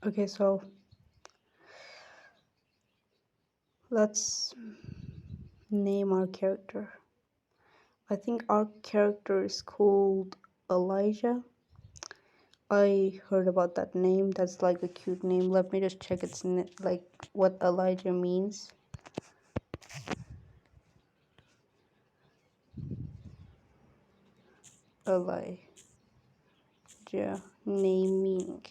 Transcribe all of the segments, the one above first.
Okay, so let's name our character. I think our character is called Elijah. I heard about that name. That's like a cute name. Let me just check like what Elijah means. Elijah name meaning.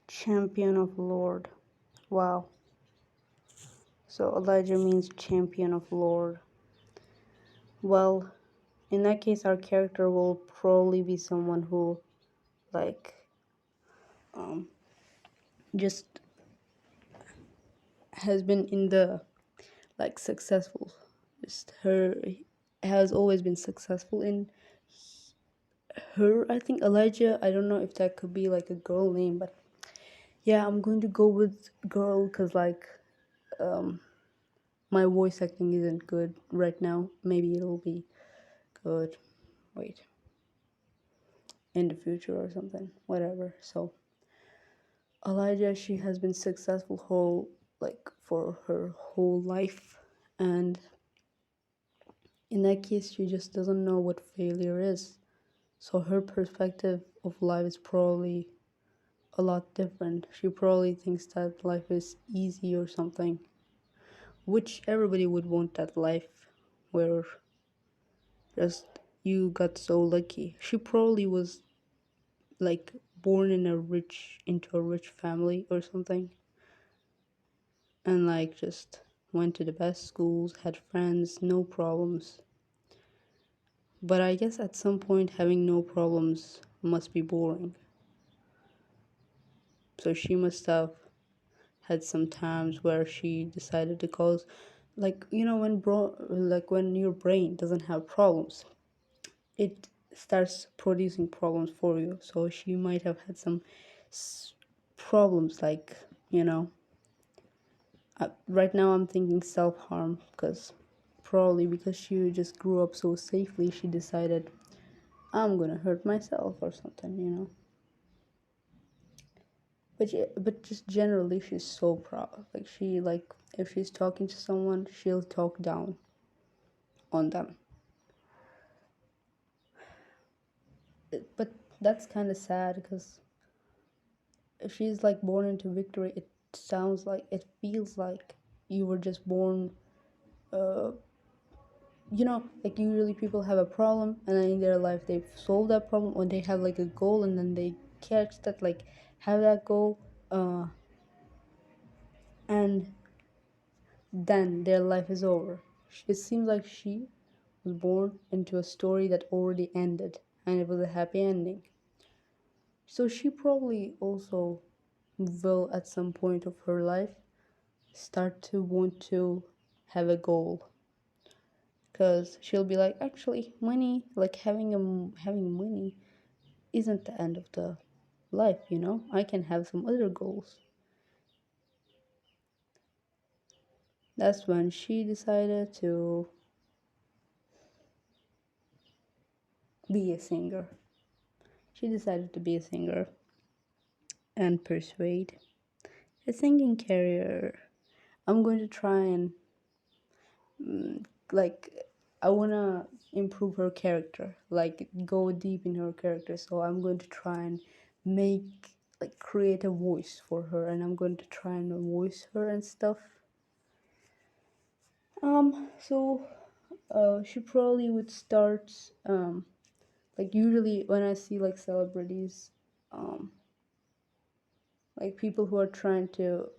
Champion of Lord. Wow. So Elijah means champion of Lord. Well, in that case, our character will probably be someone who, like, um, just has been in the like successful. Just her has always been successful in her. I think Elijah. I don't know if that could be like a girl name, but yeah, I'm going to go with girl because like um my voice acting isn't good right now. Maybe it'll be good. Wait, in the future or something. Whatever. So Elijah, she has been successful whole like for her whole life, and in that case, she just doesn't know what failure is. So her perspective of life is probably a lot different. She probably thinks that life is easy or something, which everybody would want that life where just you got so lucky. She probably was like born in a rich into a rich family or something, and like just went to the best schools, had friends, no problems. But I guess at some point having no problems must be boring. So she must have had some times where she decided to cause, like, when your brain doesn't have problems, it starts producing problems for you. So she might have had some problems, like, you know right now I'm thinking self-harm, because probably because she just grew up so safely, she decided, I'm gonna hurt myself or something, but just generally she's so proud. Like, she, like, if she's talking to someone, she'll talk down on them. But that's kind of sad, because if she's like born into victory, it feels like you were just born, uh like usually people have a problem, and then in their life they've solved that problem, or they have like a goal, and then they catch that, like, have that goal, and then their life is over. It seems like she was born into a story that already ended, and it was a happy ending. So she probably also will, at some point of her life, start to want to have a goal, because she'll be like, actually, money, like having money isn't the end of the life, I can have some other goals. That's when she decided to be a singer. She decided to be a singer and persuade a singing career. I'm going to try and, like, I want to improve her character, like go deep in her character. So I'm going to try and make, like, create a voice for her, and I'm going to try and voice her and stuff. So she probably would start, like, usually when I see like celebrities, like people who are trying to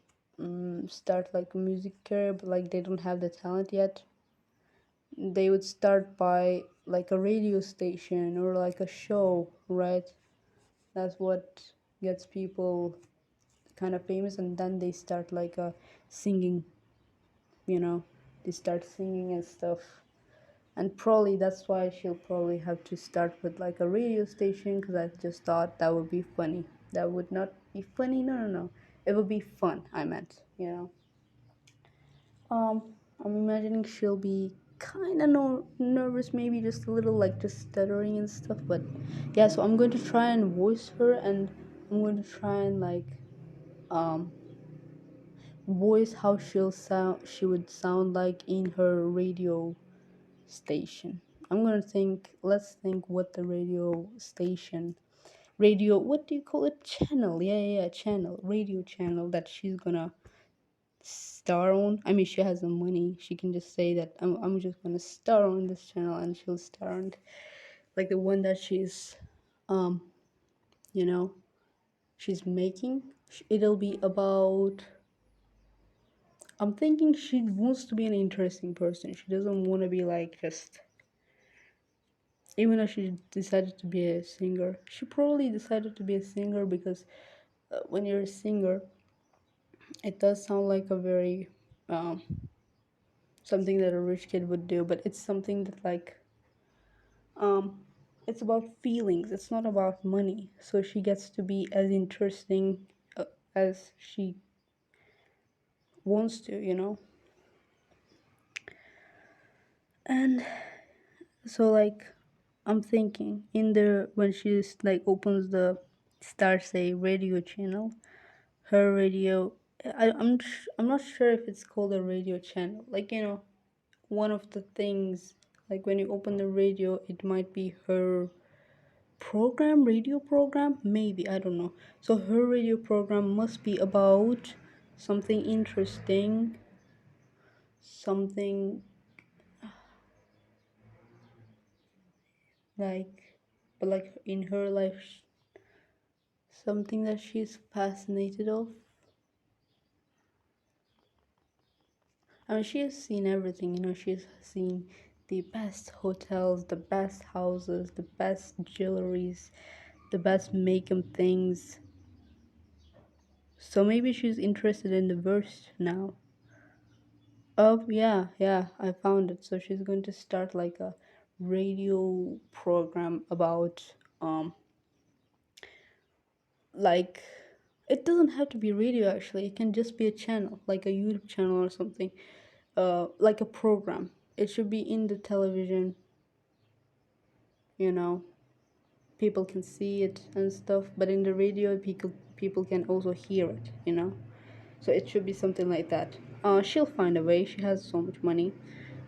start like a music career, but like they don't have the talent yet, they would start by like a radio station or like a show, right? That's what gets people kind of famous, and then they start like singing, you know, they start singing and stuff. And probably that's why she'll probably have to start with like a radio station, because I just thought that would be funny. That would not be funny, no, no, no, it would be fun, I meant, you know. um I'm imagining she'll be kind of nervous, maybe just a little, like just stuttering and stuff, but yeah. So I'm going to try and voice her, and I'm going to try and like um voice how she would sound like in her radio station. I'm gonna think, let's think what the radio station, radio, what do you call it, channel, yeah, yeah, yeah, channel, radio channel that she's gonna star on. I mean, she has the money, she can just say that I'm just gonna star on this channel, and she'll star on like the one that she's um you know, she's making. It'll be about, I'm thinking she wants to be an interesting person. She doesn't want to be like just, even though she decided to be a singer, she probably decided to be a singer because when you're a singer, it does sound like a very um, something that a rich kid would do, but it's something that like um, it's about feelings. It's not about money. So she gets to be as interesting as she wants to, you know. And so like I'm thinking in the, when she's like opens the Star Say radio channel, her radio, I'm not sure if it's called a radio channel, like, you know, one of the things, like when you open the radio, it might be her program, radio program, maybe, I don't know. So her radio program must be about something interesting, something like, but like in her life, something that she's fascinated of. I mean, she has seen everything, you know, she's seen the best hotels, the best houses, the best jewelries, the best makeup things. So maybe she's interested in the worst now. Oh, yeah, yeah, I found it. So she's going to start like a radio program about, like, it doesn't have to be radio actually, it can just be a channel, like a YouTube channel or something, like a program. It should be in the television, you know, people can see it and stuff, but in the radio people can also hear it, you know. So it should be something like that. She'll find a way, she has so much money,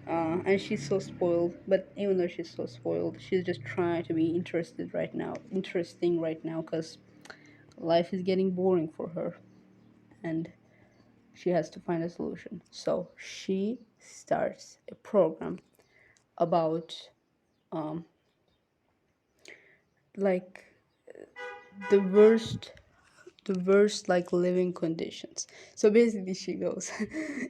and she's so spoiled, but even though she's so spoiled, she's just trying to be interesting right now, because life is getting boring for her, and she has to find a solution. So she starts a program about um like the worst, the worst like living conditions. So basically she goes,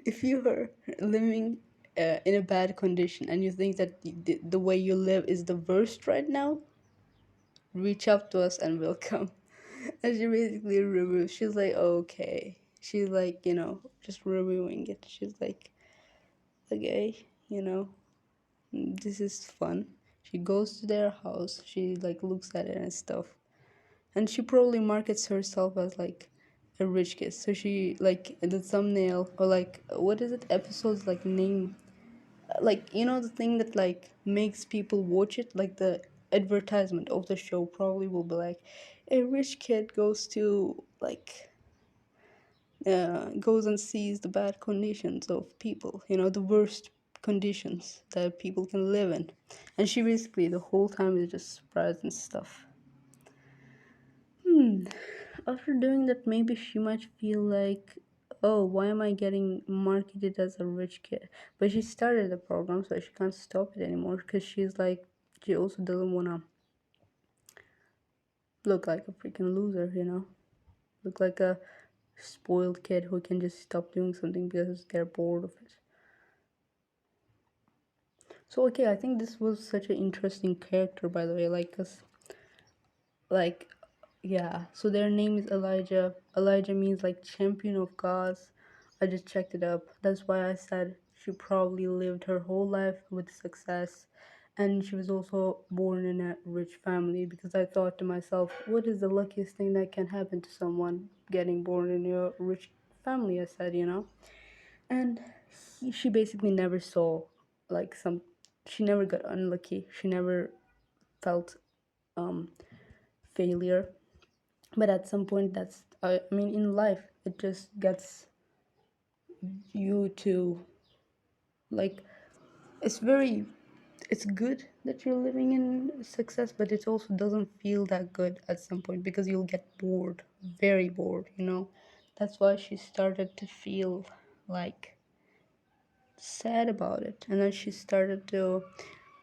if you are living in a bad condition and you think that the way you live is the worst right now, reach out to us and we'll come. And she basically reviews, she's like, okay, she's like, you know, just reviewing it, she's like, okay, you know, this is fun. She goes to their house, she like looks at it and stuff, and she probably markets herself as like a rich kid. So she like in the thumbnail, or like what is it, episodes like name, like, you know, the thing that like makes people watch it, like the advertisement of the show probably will be like, a rich kid goes to like goes and sees the bad conditions of people, you know, the worst conditions that people can live in. And she basically the whole time is just surprised and stuff. After doing that, maybe she might feel like, oh, why am I getting marketed as a rich kid? But she started the program, so she can't stop it anymore, because she's like, she also doesn't want to look like a freaking loser, you know? Look like a spoiled kid who can just stop doing something because they're bored of it. So okay, I think this was such an interesting character, by the way, like, cause like, yeah. So their name is Elijah. Elijah means like champion of gods. I just checked it up. That's why I said she probably lived her whole life with success. And she was also born in a rich family, because I thought to myself, what is the luckiest thing that can happen to someone getting born in a rich family? I said, And she basically never saw like some, she never got unlucky. She never felt um, failure. But at some point, I mean, in life, it just gets you to, like, it's very, it's good that you're living in success, but it also doesn't feel that good at some point, because you'll get bored, very bored. That's why she started to feel like sad about it, and then she started to,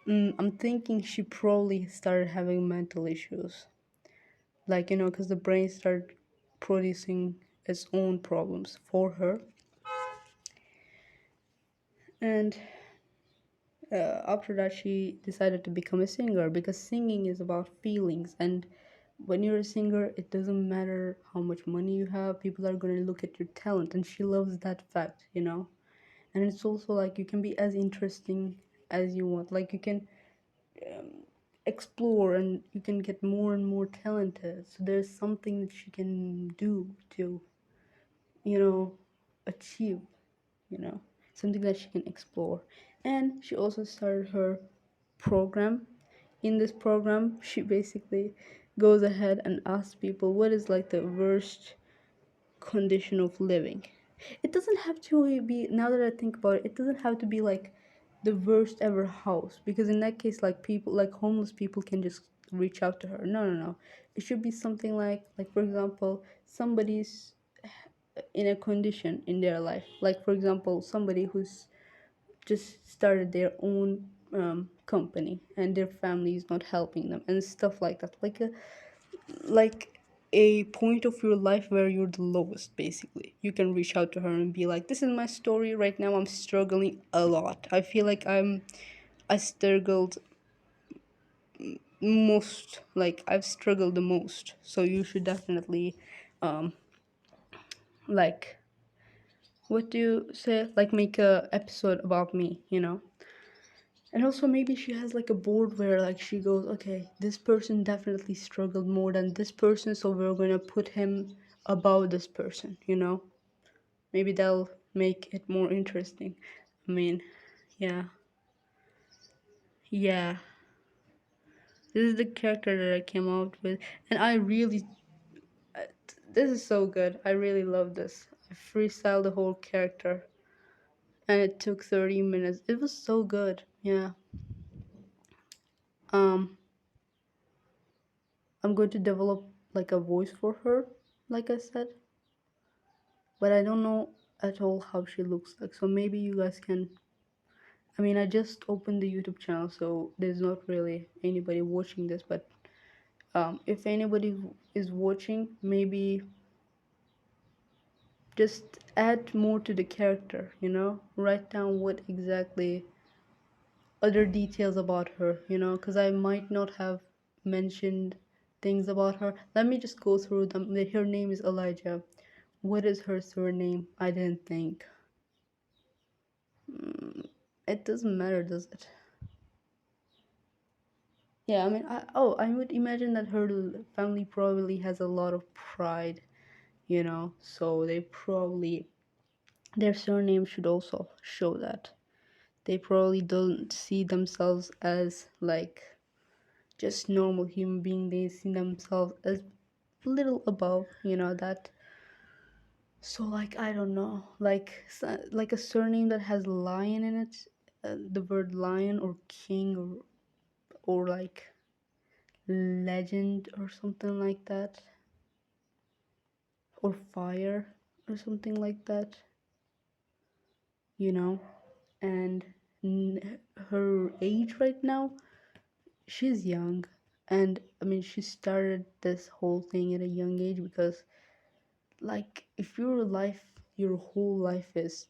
I'm thinking she probably started having mental issues, like, because the brain started producing its own problems for her. And after that, she decided to become a singer, because singing is about feelings. And when you're a singer, it doesn't matter how much money you have, people are going to look at your talent. And she loves that fact. And it's also like you can be as interesting as you want. Like, you can explore, and you can get more and more talented. So there's something that she can do to, you know, achieve, you know, something that she can explore. And she also started her program. In this program, she basically goes ahead and asks people what is like the worst condition of living. It doesn't have to be, now that I think about it, it doesn't have to be like the worst ever house, because in that case, like, people, like homeless people, can just reach out to her. No, no, no. It should be something like, for example, somebody's in a condition in their life, like, for example, somebody who's just started their own company, and their family is not helping them, and stuff like that, like a point of your life where you're the lowest. Basically, you can reach out to her and be like, this is my story right now, I'm struggling a lot, I feel like I struggled most, like, I've struggled the most, so you should definitely like, what do you say, like, make a episode about me. And also, maybe she has like a board where, like, she goes, okay, this person definitely struggled more than this person, so we're gonna put him above this person. Maybe that'll make it more interesting. I mean, yeah, yeah. This is the character that I came out with, and I really, this is so good. I really love this. I freestyled the whole character, and it took 30 minutes. It was so good. Yeah. Um, I'm going to develop like a voice for her, like I said, but I don't know at all how she looks like. So maybe you guys can. I mean, I just opened the YouTube channel, so there's not really anybody watching this. But if anybody is watching, maybe just add more to the character. Write down what exactly other details about her, because I might not have mentioned things about her. Let me just go through them. Her name is Elijah. What is her surname? I didn't think. It doesn't matter, does it? Yeah, I mean, I would imagine that her family probably has a lot of pride, so they probably, their surname should also show that. They probably don't see themselves as like just normal human being. They see themselves as little above, that. So, like, I don't know, like a surname that has lion in it, the word lion or king, or like legend or something like that, or fire or something like that, you know. And her age right now, she's young, and I mean, she started this whole thing at a young age, because like if your whole life is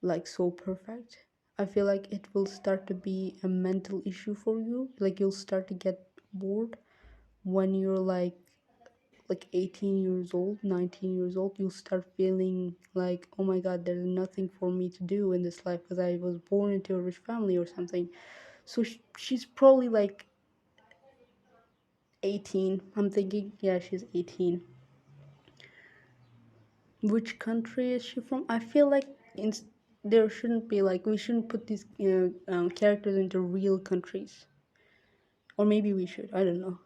like so perfect, I feel like it will start to be a mental issue for you. Like you'll start to get bored when you're like 18 years old, 19 years old. You'll start feeling like, oh my god, there's nothing for me to do in this life because I was born into a rich family or something. So she's probably like 18. I'm thinking, yeah, she's 18. Which country is she from? I feel like in, there shouldn't be like, we shouldn't put these characters into real countries. Or maybe we should. I don't know.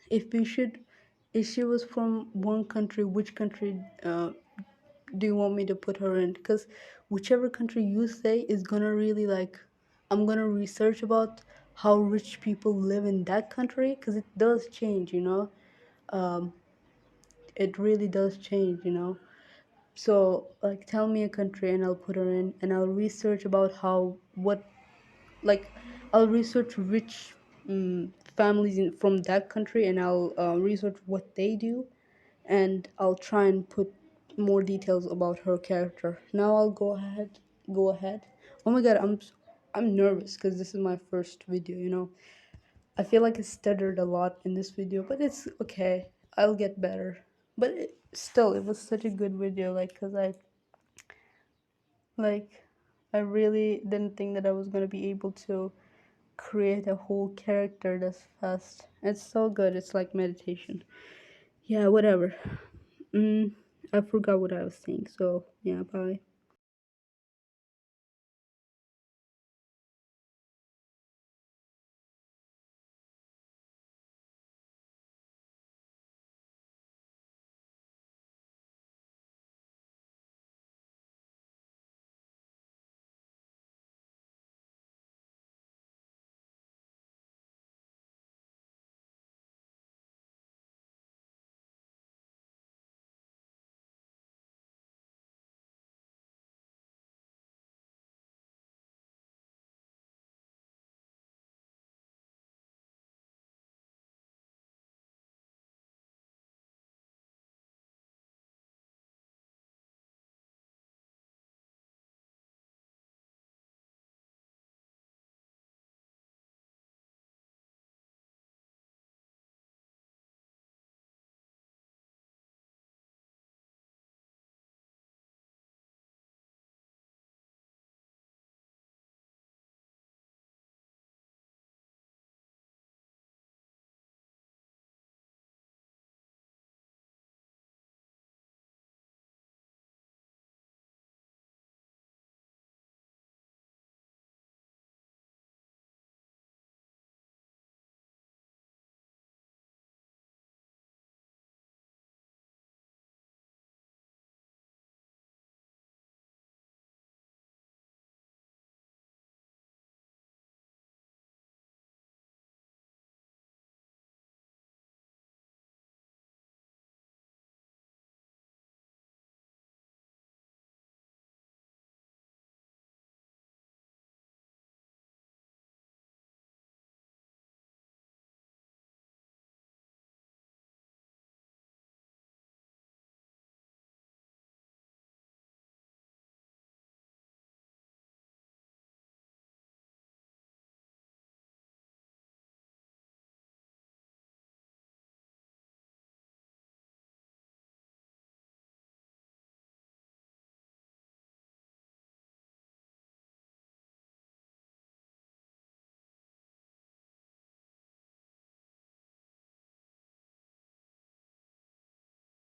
If we should, if she was from one country, which country do you want me to put her in? Because whichever country you say is gonna really like, I'm gonna research about how rich people live in that country because it does change, you know. Um, it really does change, you know. So like, tell me a country and I'll put her in, and I'll research about how what like I'll research rich families from that country, and I'll research what they do, and I'll try and put more details about her character. Now I'll go ahead. Oh my god, I'm nervous because this is my first video. You know, I feel like I stuttered a lot in this video, but it's okay. I'll get better. But still, it was such a good video. Like I really didn't think that I was gonna be able to create a whole character this fast. It's so good. It's like meditation. Yeah, whatever. Mm, I forgot what I was saying. So, yeah, bye.